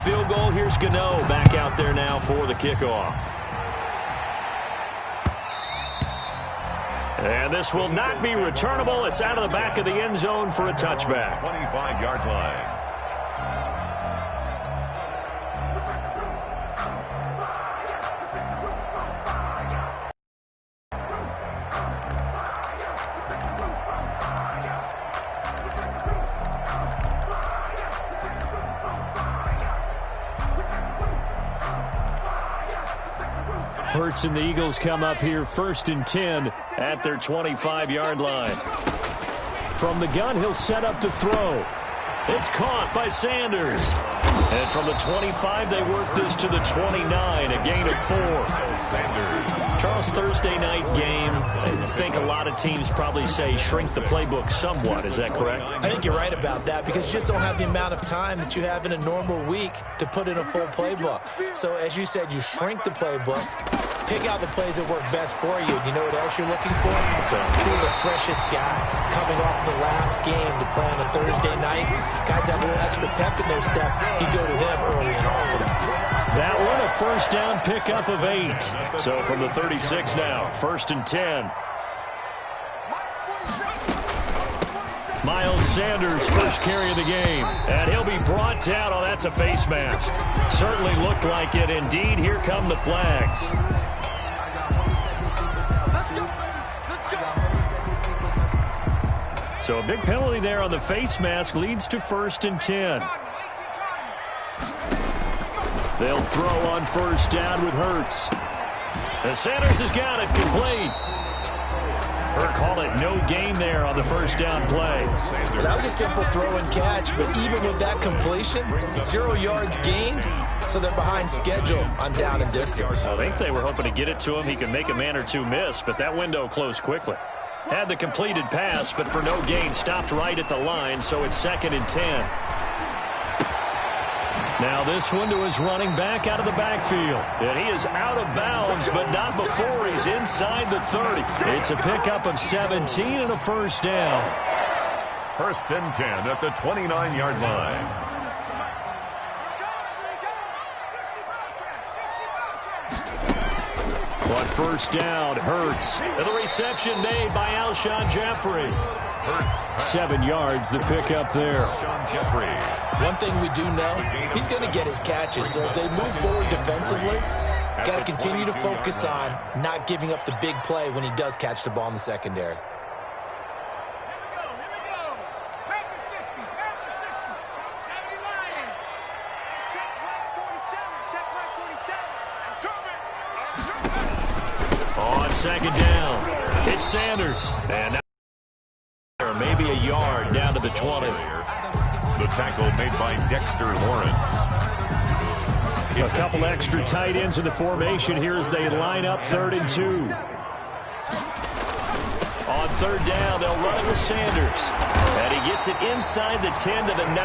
Field goal. Here's Gano back out there now for the kickoff. And this will not be returnable. It's out of the back of the end zone for a touchback. 25-yard line. Hurts and the Eagles come up here 1st and 10 at their 25-yard line. From the gun, he'll set up to throw. It's caught by Sanders. And from the 25, they work this to the 29, a gain of 4. Charles, Thursday night game, I think a lot of teams probably say shrink the playbook somewhat. Is that correct? I think you're right about that because you just don't have the amount of time that you have in a normal week to put in a full playbook. So as you said, you shrink the playbook, pick out the plays that work best for you. You know what else you're looking for? Who are the freshest guys coming off the last game to play on a Thursday night? Guys have a little extra pep in their step. You go to them early and often. That one, a first down pickup of 8. So from the 36 now, 1st and 10. Miles Sanders, first carry of the game. And he'll be brought down. Oh, that's a face mask. Certainly looked like it. Indeed, here come the flags. So a big penalty there on the face mask leads to 1st and 10. They'll throw on first down with Hurts. And Sanders has got it complete. Or call it no gain there on the first down play. Well, that was a simple throw and catch, but even with that completion, 0 yards gained, so they're behind schedule on down and distance. I think they were hoping to get it to him. He can make a man or two miss, but that window closed quickly. Had the completed pass, but for no gain, stopped right at the line, so it's 2nd and 10. Now this one to his running back out of the backfield. And he is out of bounds, but not before he's inside the 30. It's a pickup of 17 and a first down. 1st and 10 at the 29-yard line. But first down, Hurts. And the reception made by Alshon Jeffrey. 7 yards, the pickup there. One thing we do know, he's going to get his catches. So as they move forward defensively, got to continue to focus on not giving up the big play when he does catch the ball in the secondary. On 2nd down, it's Sanders. And now maybe a yard down to the 20. The tackle made by Dexter Lawrence. A couple extra tight ends in the formation here as they line up 3rd and 2. On 3rd down, they'll run it with Sanders. And he gets it inside the 10 to the 9.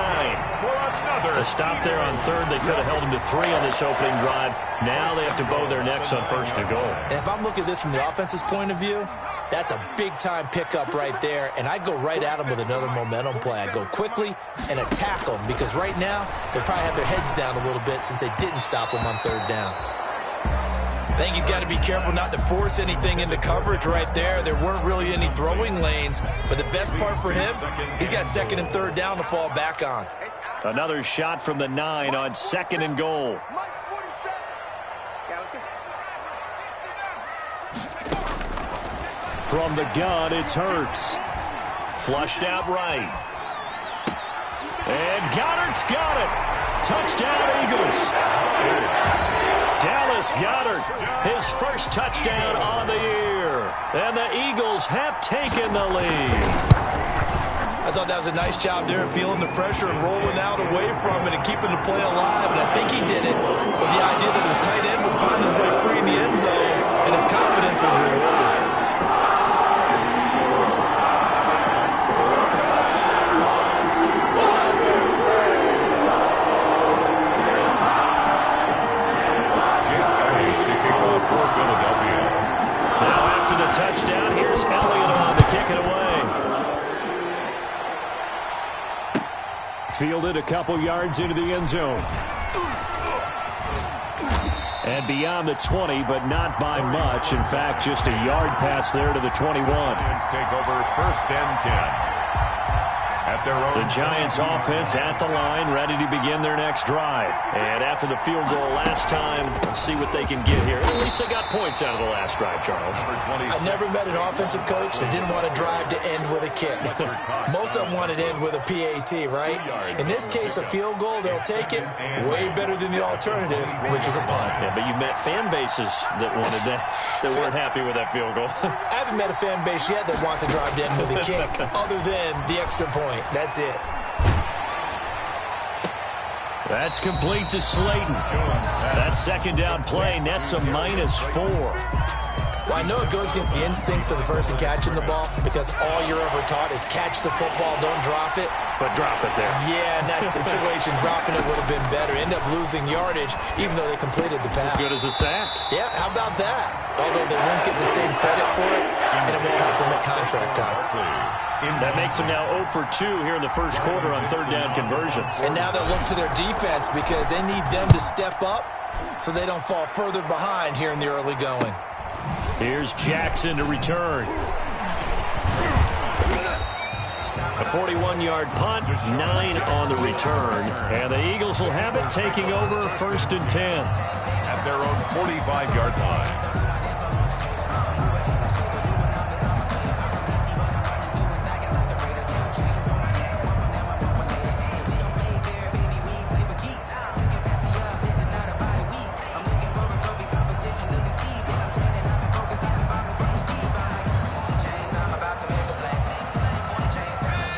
A stop there on 3rd. They could have held him to 3 on this opening drive. Now they have to bow their necks on 1st and goal. And if I'm looking at this from the offense's point of view, that's a big-time pickup right there, and I go right at him with another momentum play. I go quickly and attack them because right now they probably have their heads down a little bit since they didn't stop him on 3rd down. I think he's got to be careful not to force anything into coverage right there. There weren't really any throwing lanes, but the best part for him, he's got 2nd and 3rd down to fall back on. Another shot from the 9 on 2nd and goal. From the gun, it's Hurts. Flushed out right. And Goddard's got it. Touchdown, Eagles. Dallas Goedert, his first touchdown on the year. And the Eagles have taken the lead. I thought that was a nice job there, feeling the pressure and rolling out away from it and keeping the play alive. And I think he did it with the idea that his tight end would find his way free in the end zone, and his confidence was rewarded. Touchdown. Here's Elliott on to kick it away. Fielded a couple yards into the end zone. And beyond the 20, but not by much. In fact, just a yard pass there to the 21. Take over 1st and 10. At their own. The Giants offense at the line, ready to begin their next drive. And after the field goal last time, we'll see what they can get here. At least they got points out of the last drive, Charles. I've never met an offensive coach that didn't want to drive to end with a kick. Most of them wanted to end with a PAT, right? In this case, a field goal, they'll take it. Way better than the alternative, which is a punt. Yeah, but you've met fan bases that wanted that, that weren't happy with that field goal. I haven't met a fan base yet that wants to drive to end with a kick, other than the extra point. That's it. That's complete to Slayton. That second down play nets a -4. Well, I know it goes against the instincts of the person catching the ball because all you're ever taught is catch the football, don't drop it. But drop it there. Yeah, in that situation, dropping it would have been better. End up losing yardage, even though they completed the pass. As good as a sack. Yeah, how about that? Although they won't get the same credit for it, and it won't help them at contract time. That makes them now 0 for 2 here in the first quarter on third down conversions. And now they'll look to their defense because they need them to step up so they don't fall further behind here in the early going. Here's Jackson to return. A 41-yard punt, 9 on the return. And the Eagles will have it taking over 1st and 10. At their own 45-yard line.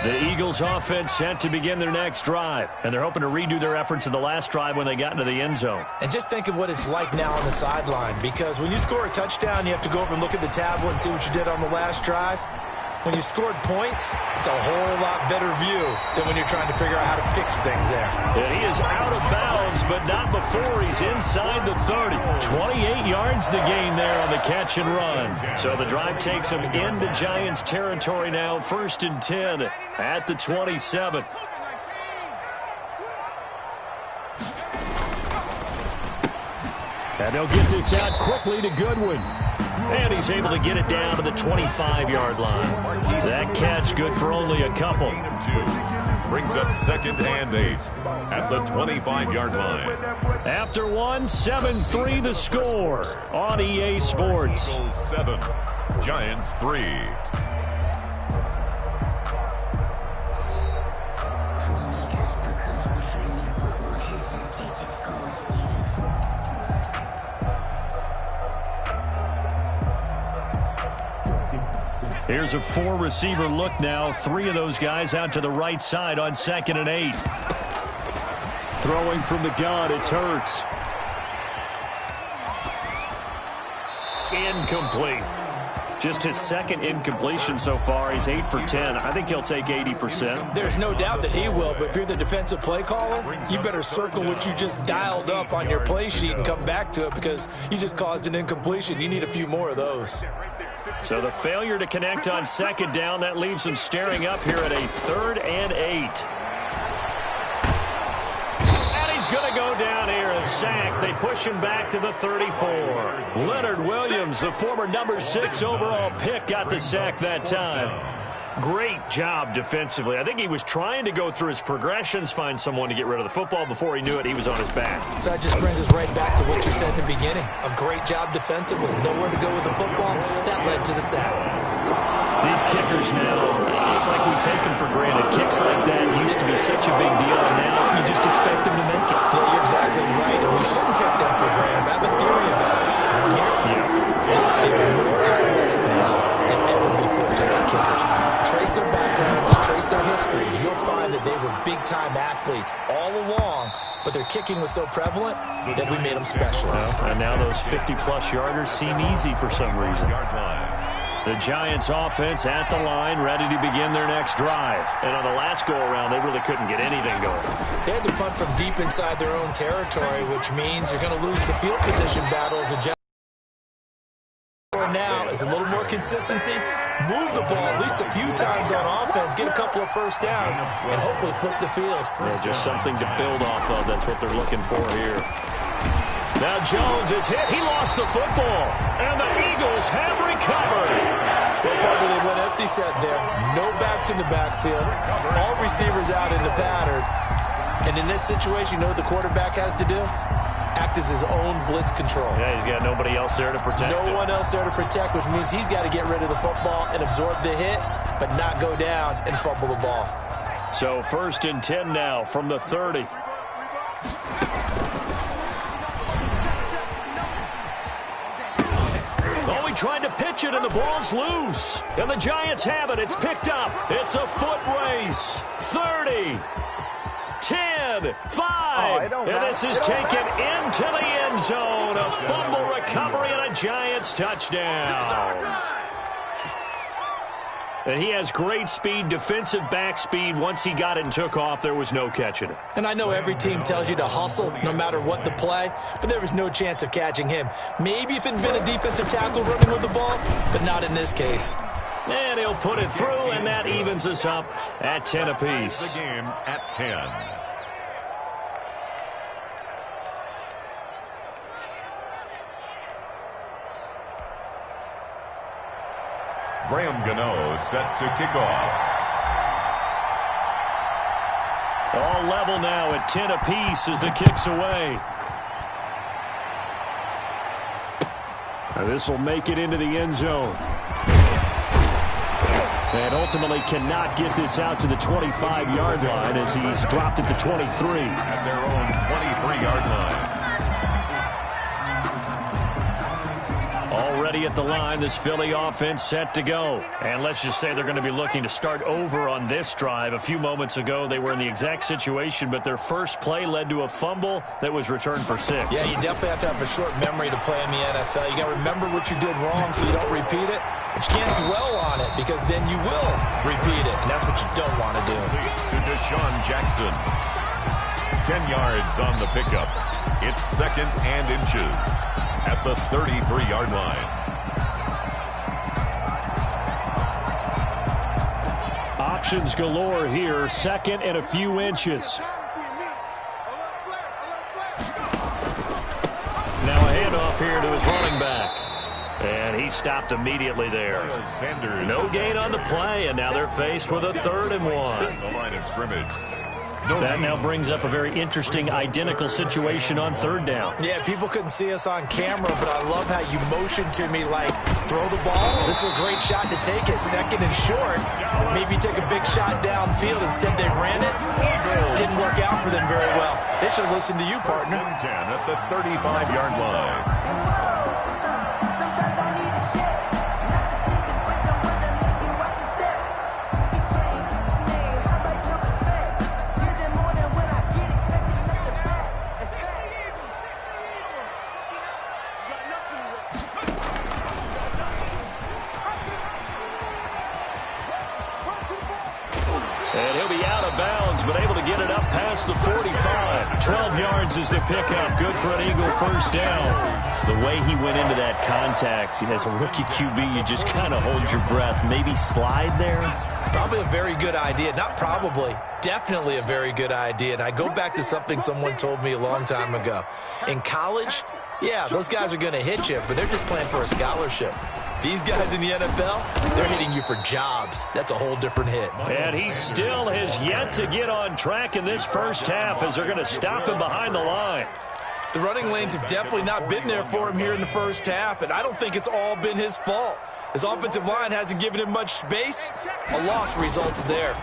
The Eagles offense set to begin their next drive, and they're hoping to redo their efforts in the last drive when they got into the end zone. And just think of what it's like now on the sideline, because when you score a touchdown, you have to go over and look at the tablet and see what you did on the last drive. When you scored points, it's a whole lot better view than when you're trying to figure out how to fix things there. And he is out of bounds, but not before he's inside the 30. 28 yards the gain there on the catch and run. So the drive takes him into Giants territory now, 1st and 10 at the 27. And they'll get this out quickly to Goodwin. And he's able to get it down to the 25-yard line. That catch good for only a couple. Brings up 2nd and 8 at the 25-yard line. After one, 7-3 the score on EA Sports. Eagles 7, Giants 3. Here's a 4-receiver look now. 3 of those guys out to the right side on 2nd and 8. Throwing from the gun, it's Hurts. Incomplete. Just his second incompletion so far. He's 8 for 10. I think he'll take 80%. There's no doubt that he will, but if you're the defensive play caller, you better circle what you just dialed up on your play sheet and come back to it because you just caused an incompletion. You need a few more of those. So the failure to connect on 2nd down, that leaves him staring up here at a 3rd and 8. And he's going to go down here, a sack. They push him back to the 34. Leonard Williams, the former number 6 overall pick, got the sack that time. Great job defensively. I think he was trying to go through his progressions, find someone to get rid of the football. Before he knew it, he was on his back. So that just brings us right back to what you said in the beginning. A great job defensively. Nowhere to go with the football. That led to the sack. These kickers now, it's like we take them for granted. Kicks like that used to be such a big deal, and now you just expect them to make it. Yeah, you're exactly right, and we shouldn't take them for granted. I have a theory about it. They are more athletic now than ever before. Talk about kickers. Trace their backgrounds, trace their histories. You'll find that they were big-time athletes all along, but their kicking was so prevalent that we made them specialists. Well, and now those 50-plus yarders seem easy for some reason. The Giants offense at the line, ready to begin their next drive. And on the last go-around, they really couldn't get anything going. They had to punt from deep inside their own territory, which means you're going to lose the field position battles. Now is a little more consistency. Move the ball at least a few times on offense, get a couple of first downs, and hopefully flip the field. Yeah, just something to build off of. That's what they're looking for here. Now Jones is hit. He lost the football, and the Eagles have recovered. Well, partner, they went empty set there. No backs in the backfield. All receivers out in the pattern. And in this situation, you know what the quarterback has to do? Act as his own blitz control. Yeah, he's got nobody else there to protect him. No one else there to protect, which means he's got to get rid of the football and absorb the hit, but not go down and fumble the ball. So 1st and 10 now from the 30. Oh, he tried to pitch it, and the ball's loose. And the Giants have it. It's picked up. It's a foot race. 30. 10, 5, and this is taken into the end zone. A fumble recovery and a Giants touchdown. And he has great speed, defensive back speed. Once he got it and took off, there was no catching it. And I know every team tells you to hustle no matter what the play, but there was no chance of catching him. Maybe if it had been a defensive tackle running with the ball, but not in this case. And he'll put it through, and that evens us up at 10 apiece. The game at 10. Graham Gano set to kick off. All level now at 10 apiece as the kick's away. This will make it into the end zone. And ultimately cannot get this out to the 25-yard line as he's dropped at the 23. At their own 23-yard line. Already at the line, this Philly offense set to go. And let's just say they're going to be looking to start over on this drive. A few moments ago, they were in the exact situation, but their first play led to a fumble that was returned for 6. Yeah, you definitely have to have a short memory to play in the NFL. You got to remember what you did wrong so you don't repeat it. But you can't dwell on it because then you will repeat it, and that's what you don't want to do. To Deshaun Jackson. 10 yards on the pickup. It's 2nd and inches at the 33-yard line. Options galore here. 2nd and a few inches. Now a handoff here to his running back. And he stopped immediately there. Sanders. No gain on the play, and now they're faced with a 3rd and 1. The line of scrimmage. That now brings up a very interesting identical situation on 3rd down. Yeah, people couldn't see us on camera, but I love how you motioned to me like, throw the ball. This is a great shot to take it. 2nd and short. Maybe take a big shot downfield. Instead, they ran it. Didn't work out for them very well. They should have listened to you, partner. 10 at the 35-yard line. And he'll be out of bounds, but able to get it up past the 45. 12 yards is the pickup. Good for an Eagle first down. The way he went into that contact, as a rookie QB, you just kind of hold your breath. Maybe slide there? Probably a very good idea. Not probably. Definitely a very good idea. And I go back to something someone told me a long time ago. In college, yeah, those guys are going to hit you, but they're just playing for a scholarship. These guys in the NFL, they're hitting you for jobs. That's a whole different hit. And he still has yet to get on track in this first half as they're going to stop him behind the line. The running lanes have definitely not been there for him here in the first half, and I don't think it's all been his fault. His offensive line hasn't given him much space. A loss results there.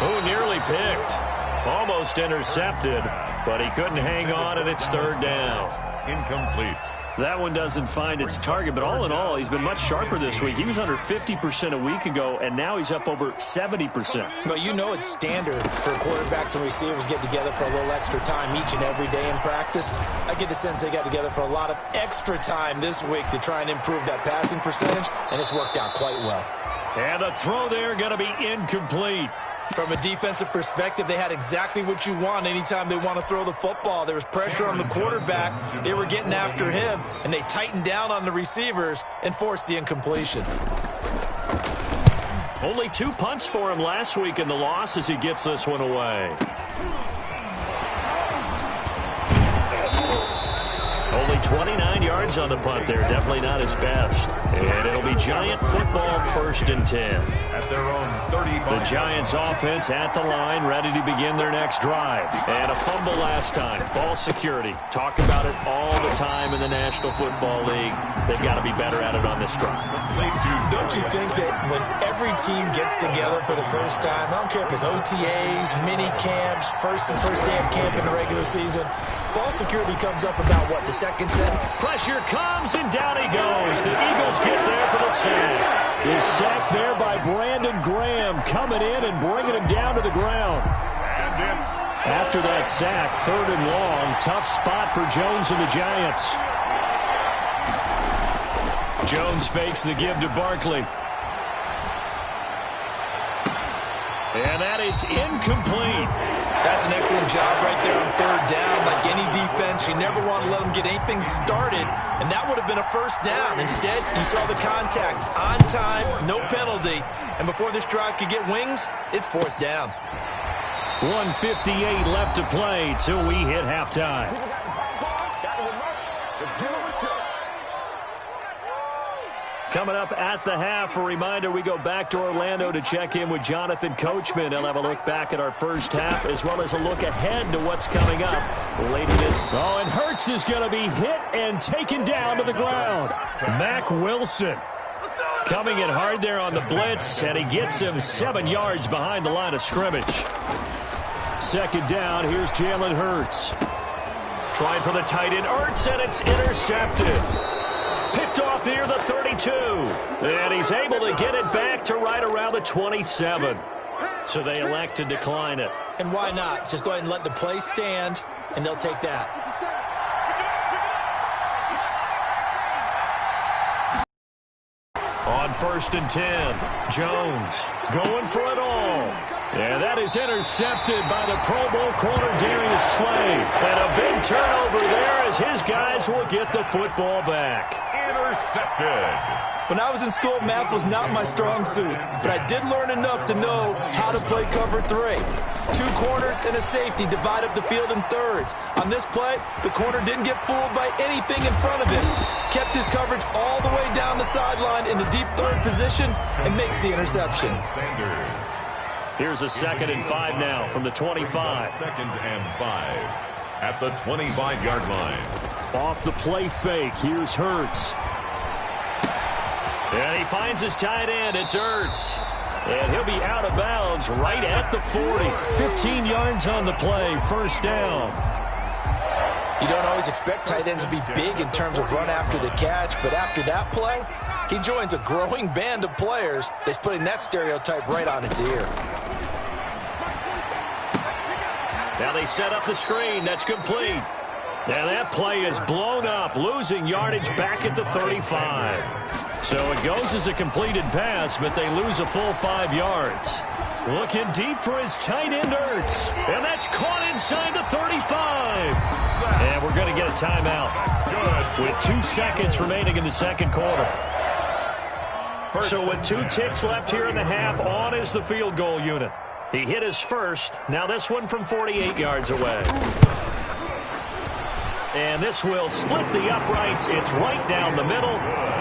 Oh, nearly picked. Almost intercepted, but he couldn't hang on, and it's 3rd down. Incomplete. That one doesn't find its target, but all in all, he's been much sharper this week. He was under 50% a week ago, and now he's up over 70%. Well, you know it's standard for quarterbacks and receivers get together for a little extra time each and every day in practice. I get the sense they got together for a lot of extra time this week to try and improve that passing percentage, and it's worked out quite well. And the throw there going to be incomplete. From a defensive perspective, they had exactly what you want anytime they want to throw the football. There was pressure on the quarterback. They were getting after him, and they tightened down on the receivers and forced the incompletion. Only 2 punts for him last week in the loss as he gets this one away. Only 29 yards on the punt there. Definitely not his best. And it'll be Giant football, 1st and 10. At their own 35. The Giants offense at the line, ready to begin their next drive. And a fumble last time. Ball security. Talk about it all the time in the National Football League. They've got to be better at it on this drive. Don't you think that when every team gets together for the first time, I don't care if it's OTAs, mini camps, first day of camp in the regular season, ball security comes up about what, the second set? Pressure comes, and down he goes. The Eagles get there for the sack. His sack there by Brandon Graham, coming in and bringing him down to the ground. And it's after that sack, 3rd and long. Tough spot for Jones and the Giants. Jones fakes the give to Barkley. And that is incomplete. That's an excellent job right there on 3rd down. Like any defense, you never want to let them get anything started, and that would have been a 1st down. Instead, you saw the contact on time, no penalty, and before this drive could get wings, it's 4th down. 1:58 left to play till we hit halftime. Coming up at the half, a reminder, we go back to Orlando to check in with Jonathan Coachman. He'll have a look back at our first half as well as a look ahead to what's coming up later this. Oh, and Hurts is going to be hit and taken down to the ground. Mack Wilson coming in hard there on the blitz, and he gets him 7 yards behind the line of scrimmage. 2nd down, here's Jalen Hurts. Trying for the tight end, Hurts, and it's intercepted. Picked off near the 32. And he's able to get it back to right around the 27. So they elect to decline it. And why not? Just go ahead and let the play stand, and they'll take that. On 1st and 10, Jones going for it all. And that is intercepted by the Pro Bowl corner Darius Slay. And a big turnover there as his guys will get the football back. Intercepted. When I was in school, math was not my strong suit, but I did learn enough to know how to play cover 3. 2 corners and a safety divide up the field in thirds. On this play, the corner didn't get fooled by anything in front of him. Kept his coverage all the way down the sideline in the deep 3rd position and makes the interception. Sanders. Here's a 2nd and 5 now from the 25. 2nd and 5 at the 25-yard line. Off the play fake, here's Hurts. And he finds his tight end, it's Hurts. And he'll be out of bounds right at the 40. 15 yards on the play, 1st down. You don't always expect tight ends to be big in terms of run after the catch, but after that play, he joins a growing band of players that's putting that stereotype right on its ear. Now they set up the screen. That's complete. And that play is blown up, losing yardage back at the 35. So it goes as a completed pass, but they lose a full 5 yards. Looking deep for his tight end, Hurts. And that's caught inside the 35. And we're going to get a timeout. With 2 seconds remaining in the 2nd quarter. So with 2 ticks left here in the half, on is the field goal unit. He hit his first. Now this one from 48 yards away. And this will split the uprights. It's right down the middle.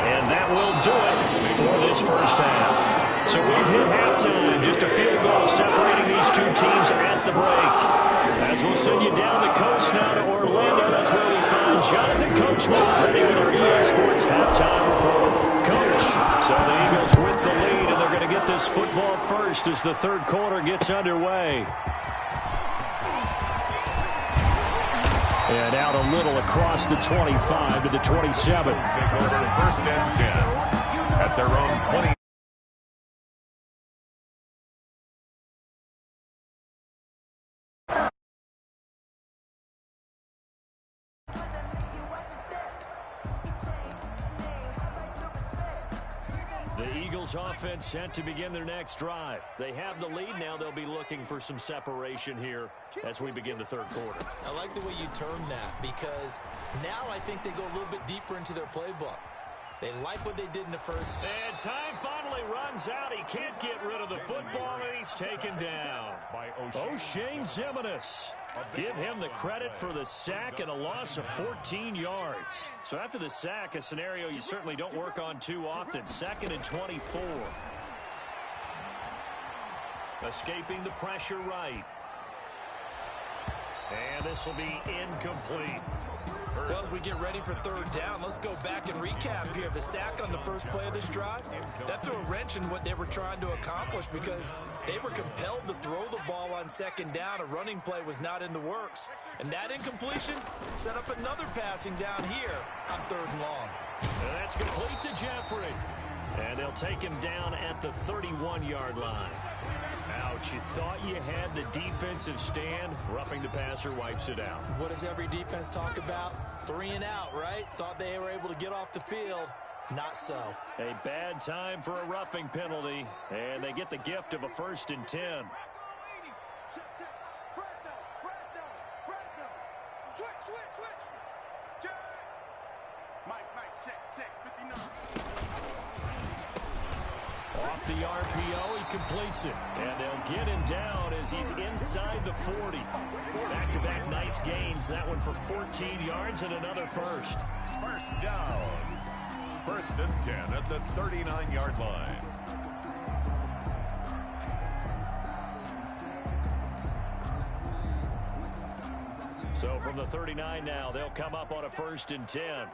And that will do it for this first half. So we've hit halftime. Just a field goal separating these 2 teams at the break. As we'll send you down the coast now to Orlando. That's where we find Jonathan Coachman ready with our EA Sports halftime report. Coach, so the Eagles with the lead, and they're going to get this football first as the 3rd quarter gets underway. And out a little across the 25 to the 27. 1st and 10 at their own 20. The Eagles offense set to begin their next drive. They have the lead now. They'll be looking for some separation here as we begin the third quarter. I like the way you term that because now I think they go a little bit deeper into their playbook. They like what they did in the first. And time finally runs out. He can't get rid of the football, and he's taken down. O'Shane Zimenez. Give him the credit for the sack and a loss of 14 yards. So after the sack, a scenario you certainly don't work on too often. 2nd and 24. Escaping the pressure right. And this will be incomplete. Well, as we get ready for third down, let's go back and recap here. The sack on the first play of this drive, that threw a wrench in what they were trying to accomplish because they were compelled to throw the ball on second down. A running play was not in the works. And that incompletion set up another passing down here on 3rd and long. And that's complete to Jeffrey. And they'll take him down at the 31-yard line. Ouch, you thought you had the defensive stand. Roughing the passer wipes it out. What does every defense talk about? 3 and out, right? Thought they were able to get off the field. Not so. A bad time for a roughing penalty. And they get the gift of a 1st and 10. Off the RPO, he completes it. And they'll get him down as he's inside the 40. Back-to-back nice gains. That one for 14 yards and another first. First down. 1st and 10 at the 39-yard line. So from the 39 now, they'll come up on a 1st and 10.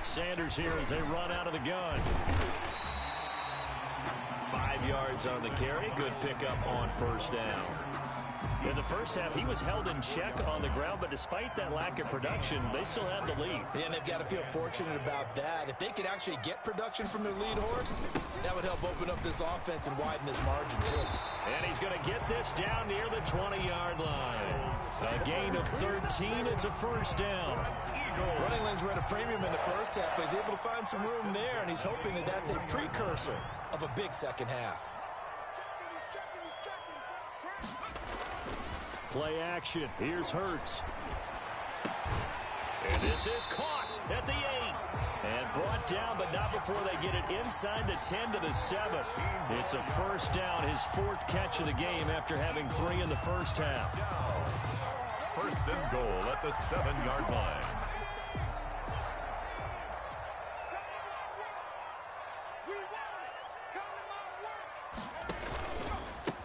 Sanders here as they run out of the gun. 5 yards on the carry. Good pickup on 1st down. In the first half, he was held in check on the ground, but despite that lack of production, they still had the lead. Yeah, and they've got to feel fortunate about that. If they could actually get production from their lead horse, that would help open up this offense and widen this margin, too. And he's going to get this down near the 20-yard line. A gain of 13. It's a 1st down. Running lanes were at a premium in the first half, but he's able to find some room there, and he's hoping that that's a precursor of a big second half. Play action. Here's Hurts. And this is caught at the 8. And brought down, but not before they get it inside the 10 to the 7. It's a 1st down, his 4th catch of the game after having 3 in the first half. 1st and goal at the 7-yard line.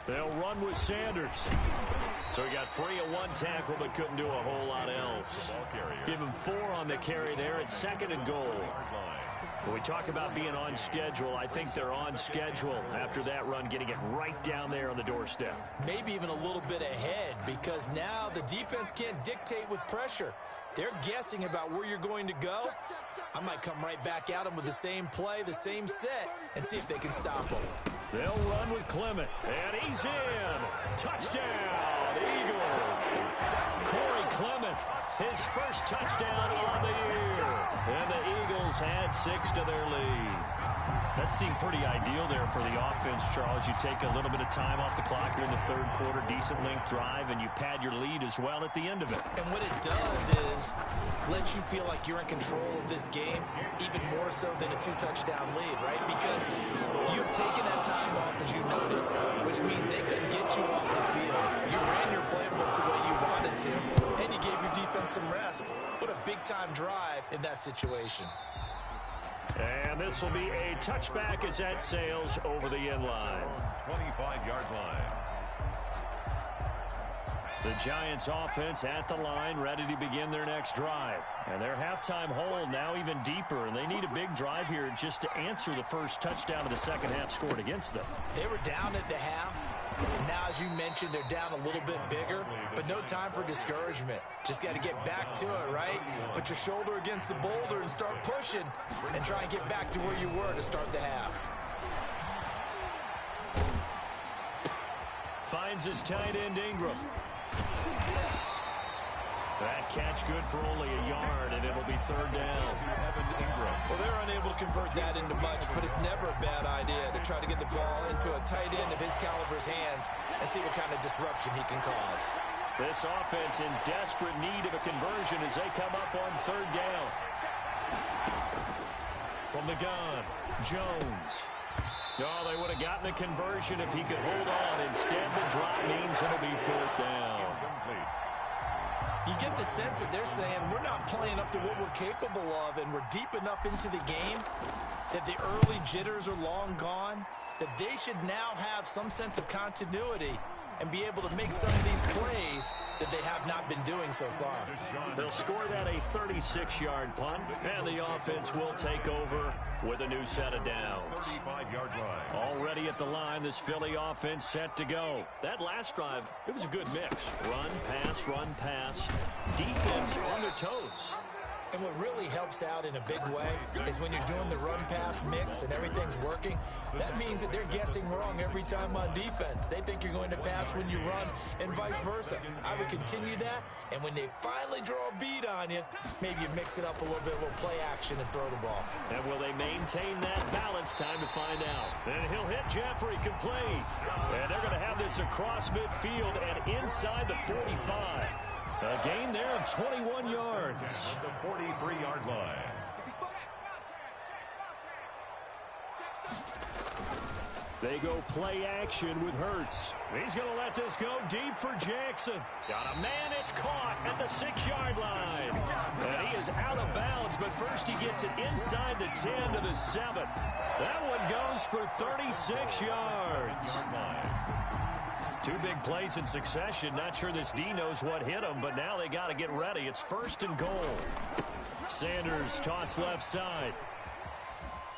They'll run with Sanders. So he got free of 1 tackle, but couldn't do a whole lot else. Give him 4 on the carry there at 2nd and goal. When we talk about being on schedule, I think they're on schedule after that run, getting it right down there on the doorstep. Maybe even a little bit ahead, because now the defense can't dictate with pressure. They're guessing about where you're going to go. I might come right back at them with the same play, the same set, and see if they can stop them. They'll run with Clement, and he's in. Touchdown, Eagles. Corey Clement, his first touchdown on the year. And the Eagles add 6 to their lead. That seemed pretty ideal there for the offense, Charles. You take a little bit of time off the clock here in the third quarter, decent length drive, and you pad your lead as well at the end of it. And what it does is let you feel like you're in control of this game, even more so than a 2-touchdown lead, right? Because you've taken that time off, as you noted, which means they couldn't get you off the field. You ran your playbook the way you wanted to, and you gave your defense some rest. What a big-time drive in that situation. And this will be a touchback as that sails over the end line. 25-yard line. The Giants offense at the line, ready to begin their next drive. And their halftime hold now even deeper, and they need a big drive here just to answer the first touchdown of the second half scored against them. They were down at the half. Now, as you mentioned, they're down a little bit bigger, but no time for discouragement. Just got to get back to it, right? Put your shoulder against the boulder and start pushing and try and get back to where you were to start the half. Finds his tight end Ingram. That catch good for only a yard, and it'll be third down. Well, they're unable to convert that into much, but it's never a bad idea to try to get the ball into a tight end of his caliber's hands and see what kind of disruption he can cause. This offense in desperate need of a conversion as they come up on third down. From the gun, Jones. Oh, they would have gotten a conversion if he could hold on. Instead, the drop means it'll be fourth down. You get the sense that they're saying we're not playing up to what we're capable of, and we're deep enough into the game that the early jitters are long gone, that they should now have some sense of continuity and be able to make some of these plays that they have not been doing so far. They'll score that a 36-yard punt, and the offense will take over with a new set of downs. Already at the line, this Philly offense set to go. That last drive, it was a good mix. Run, pass. Defense on their toes. And what really helps out in a big way is when you're doing the run-pass mix and everything's working, that means that they're guessing wrong every time on defense. They think you're going to pass when you run and vice versa. I would continue that, and when they finally draw a beat on you, maybe you mix it up a little bit, a little play action and throw the ball. And will they maintain that balance? Time to find out. And he'll hit Jeffrey complete. And they're going to have this across midfield and inside the 45. A gain there of 21 yards. The 43-yard line. They go play action with Hurts. He's going to let this go deep for Jackson. Got a man, it's caught at the 6-yard line. And he is out of bounds, but first he gets it inside the 10 to the 7. That one goes for 36 yards. Two big plays in succession. Not sure this D knows what hit him, but now they got to get ready. It's first and goal. Sanders toss left side.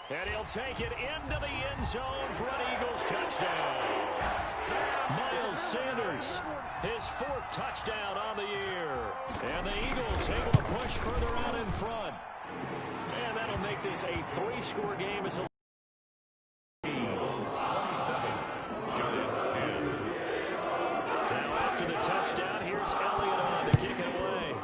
And he'll take it into the end zone for an Eagles touchdown. Miles Sanders, his 4th touchdown on the year. And the Eagles able to push further out in front. And that'll make this a 3-score game as a touchdown. Here's Elliott on to kick it away.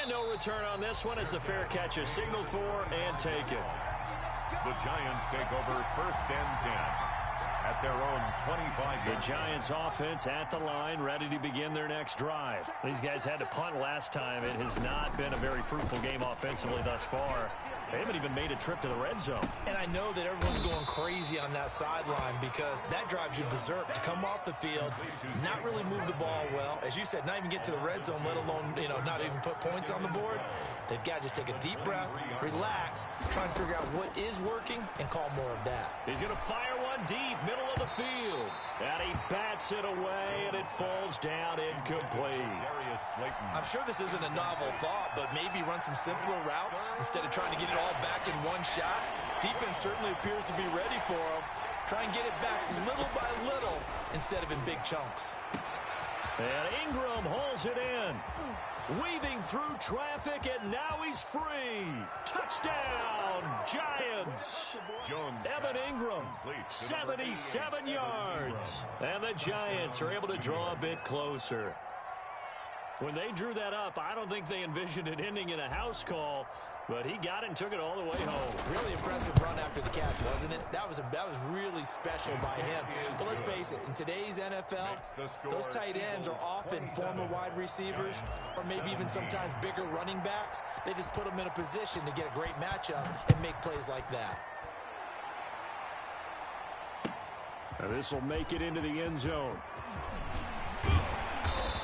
And no return on this one as the fair catch is signaled for and taken. The Giants take over first and 10 at their own 25. The Giants offense at the line, ready to begin their next drive. These guys had to punt last time. It has not been a very fruitful game offensively thus far. They haven't even made a trip to the red zone. And I know that everyone's going crazy on that sideline because that drives you berserk to come off the field, not really move the ball well. As you said, not even get to the red zone, let alone, not even put points on the board. They've got to just take a deep breath, relax, try and figure out what is working, and call more of that. He's going to fire one deep, middle of the field. And he bats it away, and it falls down incomplete. I'm sure this isn't a novel thought, but maybe run some simpler routes instead of trying to get it all back in one shot. Defense certainly appears to be ready for him. Try and get it back little by little instead of in big chunks. And Ingram hauls it in. Weaving through traffic, and now he's free. Touchdown, Giants. Evan Ingram, 77 yards. And the Giants are able to draw a bit closer. When they drew that up, I don't think they envisioned it ending in a house call, but he got it and took it all the way home. Really impressive run after the catch, wasn't it? That was really special by him. But let's face it, in today's NFL, those tight ends are often former wide receivers or maybe even sometimes bigger running backs. They just put them in a position to get a great matchup and make plays like that. Now this will make it into the end zone.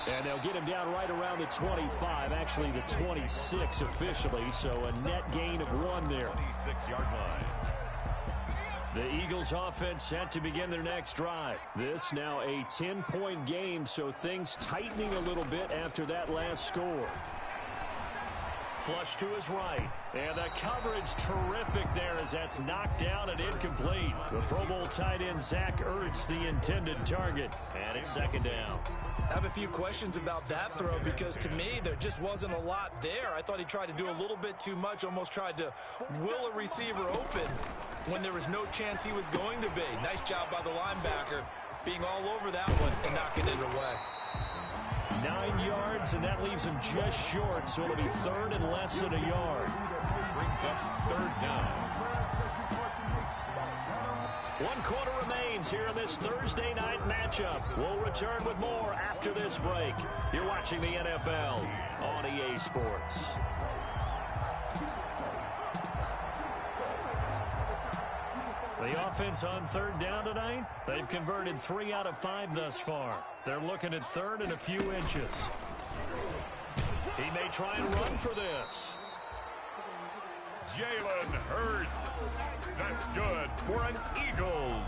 And they'll get him down right around the 25, actually the 26 officially, so a net gain of 1 there. 26-yard line. The Eagles offense set to begin their next drive. This now a 10-point game, so things tightening a little bit after that last score. Flush to his right. And the coverage terrific there as that's knocked down and incomplete. The Pro Bowl tight end Zach Ertz, the intended target. And it's second down. I have a few questions about that throw because to me there just wasn't a lot there. I thought he tried to do a little bit too much, almost tried to will a receiver open when there was no chance he was going to be. Nice job by the linebacker being all over that one and knocking it away. 9 yards, and that leaves him just short, so it'll be third and less than a yard. Brings up third down. 1 quarter remains here in this Thursday night matchup. We'll return with more after this break. You're watching the NFL on EA Sports. The offense on third down tonight, they've converted 3 out of 5 thus far. They're looking at third and a few inches. He may try and run for this. Jalen Hurts. That's good for an Eagles.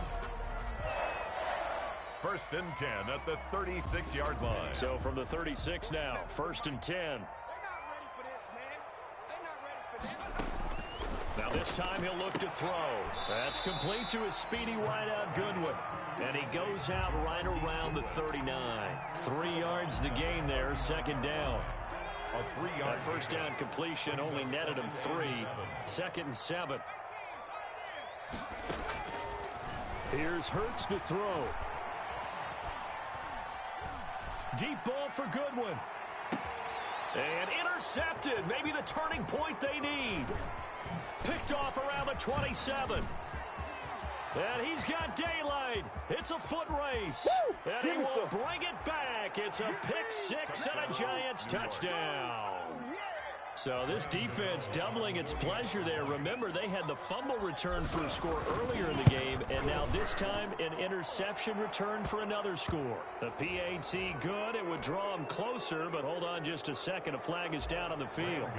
First and 10 at the 36-yard line. So from the 36 now, first and 10. Now this time he'll look to throw. That's complete to his speedy wideout Goodwin. And he goes out right around the 39. 3 yards the gain there, second down. That first down completion only netted him 3. Second and 7. Here's Hurts to throw. Deep ball for Goodwin. And intercepted. Maybe the turning point they need. Picked off around the 27. And he's got daylight. It's a foot race. Woo! And he will bring it back. It's a pick 6 and a Giants touchdown. So this defense doubling its pleasure there. Remember, they had the fumble return for a score earlier in the game, and now this time an interception return for another score. The PAT good. It would draw them closer, but hold on just a second. A flag is down on the field.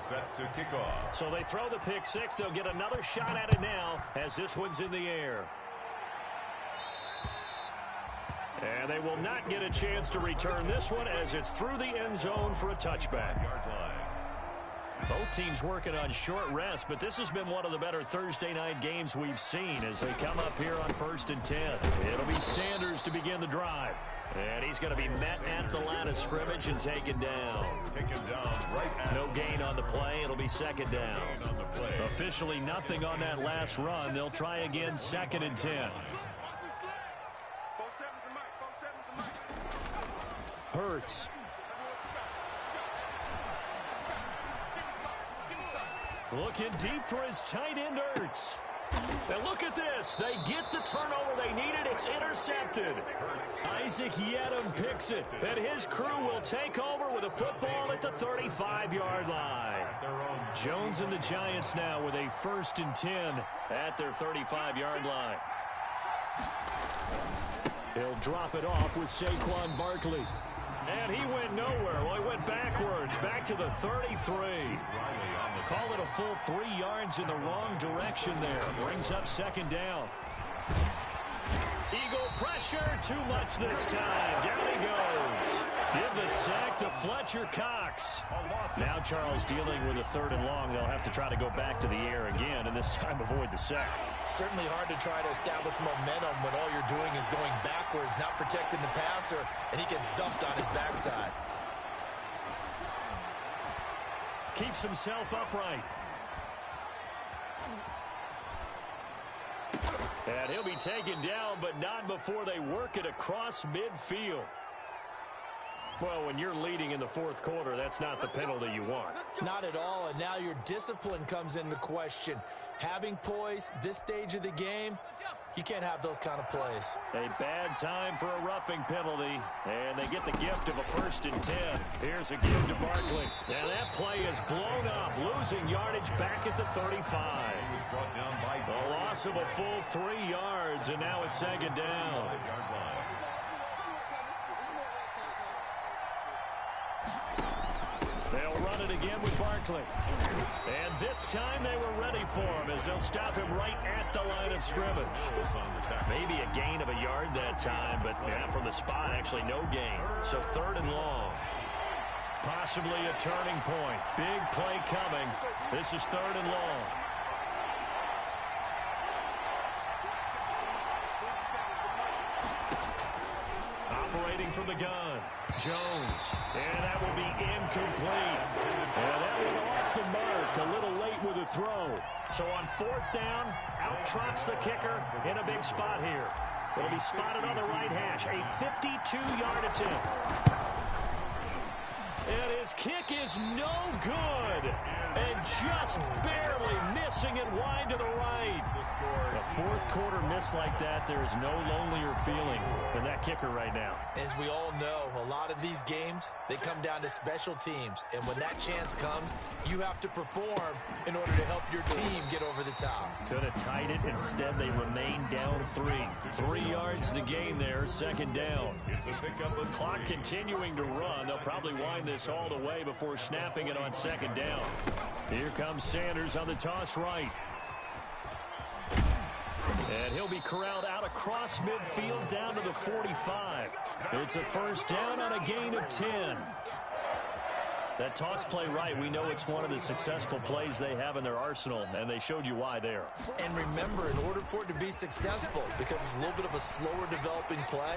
Set to kick off. So they throw the pick 6. They'll get another shot at it now as this one's in the air. And they will not get a chance to return this one as it's through the end zone for a touchback. Both teams working on short rest, but this has been one of the better Thursday night games we've seen as they come up here on first and 10. It'll be Sanders to begin the drive. And he's going to be met at the line of scrimmage and taken down. No gain on the play. It'll be second down. Officially nothing on that last run. They'll try again, second and 10. Hurts. Looking deep for his tight end, Hurts. And look at this. They get the turnover they needed. It's intercepted. Isaac Yedem picks it. And his crew will take over with a football at the 35-yard line. Jones and the Giants now with a first and 10 at their 35-yard line. He'll drop it off with Saquon Barkley. And he went nowhere. Well, he went backwards, back to the 33. Call it a full 3 yards in the wrong direction there. Brings up second down. Eagle pressure, too much this time. Down he goes. Give the sack to Fletcher Cox. Now Charles dealing with a third and long. They'll have to try to go back to the air again, and this time avoid the sack. Certainly hard to try to establish momentum when all you're doing is going backwards, not protecting the passer, and he gets dumped on his backside. Keeps himself upright. And he'll be taken down, but not before they work it across midfield. Well, when you're leading in the fourth quarter, that's not the penalty you want. Not at all, and now your discipline comes into question. Having poise this stage of the game, you can't have those kind of plays. A bad time for a roughing penalty, and they get the gift of a first and 10. Here's a give to Barkley. And that play is blown up, losing yardage back at the 35. A loss of a full 3 yards, and now it's second down. They'll run it again with Barkley. And this time they were ready for him as they'll stop him right at the line of scrimmage. Maybe a gain of a yard that time, but yeah, from the spot, actually no gain. So third and long. Possibly a turning point. Big play coming. This is third and long. Operating from the gun. Jones. And that will be incomplete. And that one off the mark. A little late with a throw. So on fourth down, out trots the kicker in a big spot here. It'll be spotted on the right hash. A 52-yard attempt. And his kick is no good. And just barely missing it wide to the right. A fourth quarter miss like that, there is no lonelier feeling than that kicker right now. As we all know, a lot of these games, they come down to special teams. And when that chance comes, you have to perform in order to help your team get over the top. Could have tied it. Instead, they remain down 3. 3 yards the game there, second down. It's a pickup of Clock continuing to run. They'll probably wind this all the way before snapping it on second down. Here comes Sanders on the toss right. And he'll be corralled out across midfield down to the 45. It's a first down on a gain of 10. That toss play right, we know it's one of the successful plays they have in their arsenal, and they showed you why there. And remember, in order for it to be successful, because it's a little bit of a slower developing play,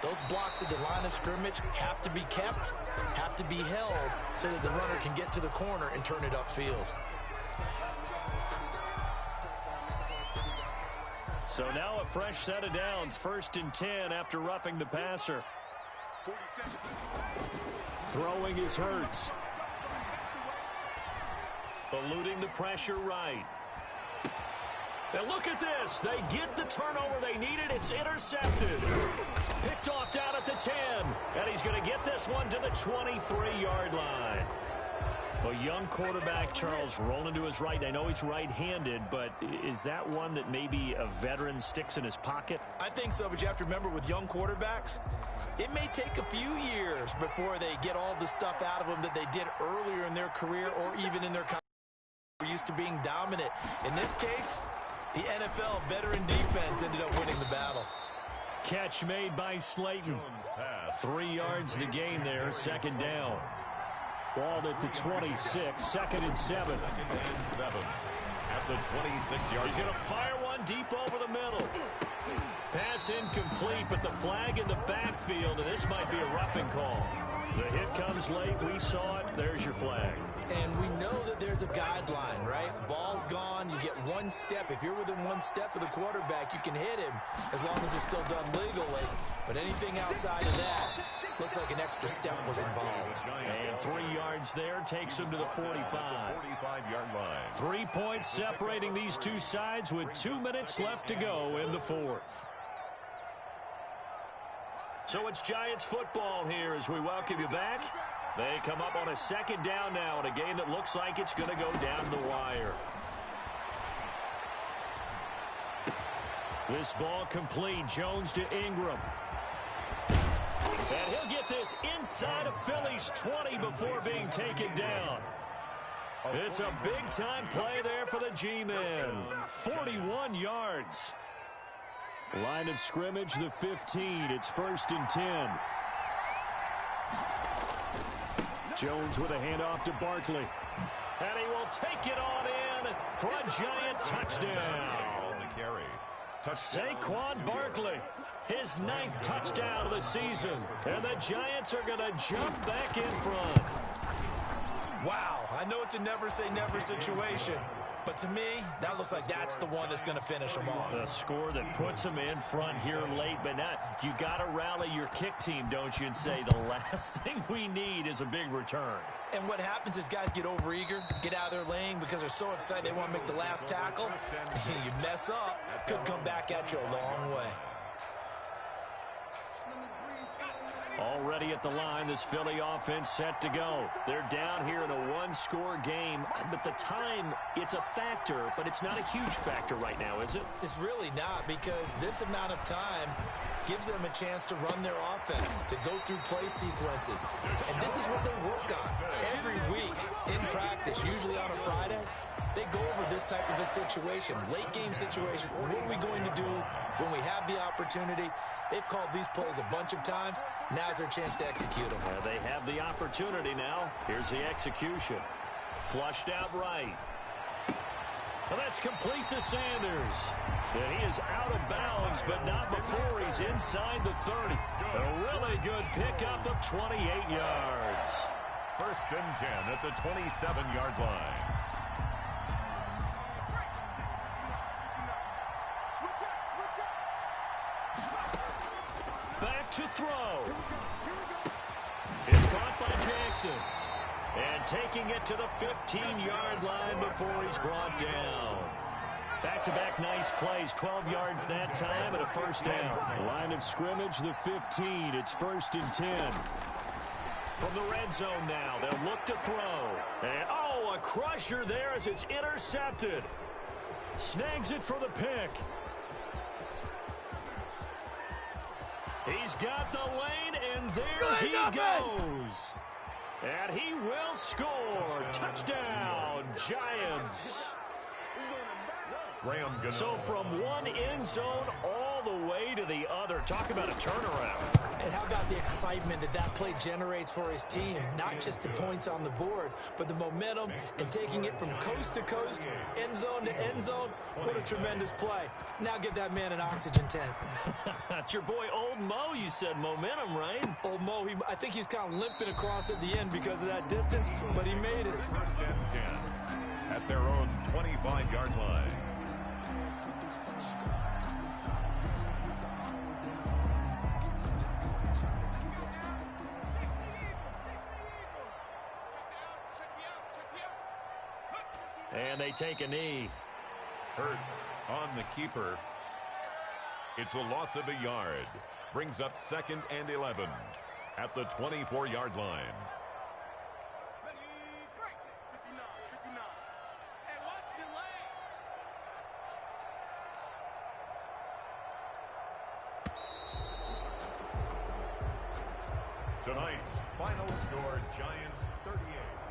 those blocks at the line of scrimmage have to be kept, have to be held, so that the runner can get to the corner and turn it upfield. So now a fresh set of downs, 1st and 10 after roughing the passer. Throwing is Hurts. Eluding the pressure right. And look at this. They get the turnover they needed. It's intercepted. Picked off down at the 10. And he's going to get this one to the 23-yard line. A young quarterback, Charles, rolling to his right. I know he's right-handed, but is that one that maybe a veteran sticks in his pocket? I think so, but you have to remember with young quarterbacks, it may take a few years before they get all the stuff out of them that they did earlier in their career or even in their college. We're used to being dominant. In this case, the NFL veteran defense ended up winning the battle. Catch made by Slayton. 3 yards the gain there, second down. Balled at the 26, 2nd and 7. At the 26-yard. He's going to fire one deep over the middle. Pass incomplete, but the flag in the backfield, and this might be a roughing call. The hit comes late. We saw it. There's your flag. And we know that there's a guideline, right? Ball's gone. You get one step. If you're within one step of the quarterback, you can hit him as long as it's still done legally. But anything outside of that, looks like an extra step was involved. And 3 yards there takes him to the 45. 45-yard line. 3 points separating these two sides with 2 minutes left to go in the fourth. So it's Giants football here as we welcome you back. They come up on a second down now in a game that looks like it's going to go down to the wire. This ball complete. Jones to Ingram. And he'll get this inside of Philly's 20 before being taken down. It's a big-time play there for the G-men. 41 yards. Line of scrimmage, the 15. It's 1st and 10. Jones with a handoff to Barkley. And he will take it on in for a Giant touchdown. Saquon Barkley, his 9th touchdown of the season. And the Giants are going to jump back in front. Wow, I know it's a never-say-never situation. But to me, that looks like that's the one that's going to finish them off. The score that puts them in front here late, but not. You got to rally your kick team, don't you, and say the last thing we need is a big return. And what happens is guys get overeager, get out of their lane because they're so excited they want to make the last tackle. You mess up, could come back at you a long way. Already at the line, this Philly offense set to go. They're down here in a one-score game, but the time, it's a factor, but it's not a huge factor right now, is it? It's really not, because this amount of time gives them a chance to run their offense, to go through play sequences. And this is what they work on every week in practice, usually on a Friday. They go over this type of a situation, late game situation. What are we going to do when we have the opportunity? They've called these plays a bunch of times. Now's their chance to execute them. They have the opportunity now. Here's the execution. Flushed out right. Well, that's complete to Sanders. And he is out of bounds, but not before he's inside the 30. A really good pickup of 28 yards. 1st and 10 at the 27-yard line. Back to throw. It's caught by Jackson. And taking it to the 15-yard line before he's brought down. Back-to-back nice plays, 12 yards that time and a first down. Line of scrimmage, the 15. It's 1st and 10. From the red zone now, they'll look to throw. And, oh, a crusher there as it's intercepted. Snags it for the pick. He's got the lane, and there he goes. And he will score. Touchdown, Giants. So from one end zone all the way to the other. Talk about a turnaround. And how about the excitement that play generates for his team? Not just the points on the board, but the momentum and taking it from coast to coast, end zone to end zone. What a tremendous play. Now get that man an oxygen tent. It's your boy Old Mo, you said. Momentum, right? Old Mo, I think he's kind of limping across at the end because of that distance, but he made it. 1st and 10 at their own 25-yard line. And they take a knee. Hurts on the keeper. It's a loss of a yard. Brings up 2nd and 11 at the 24-yard line. Tonight's final score, Giants 38.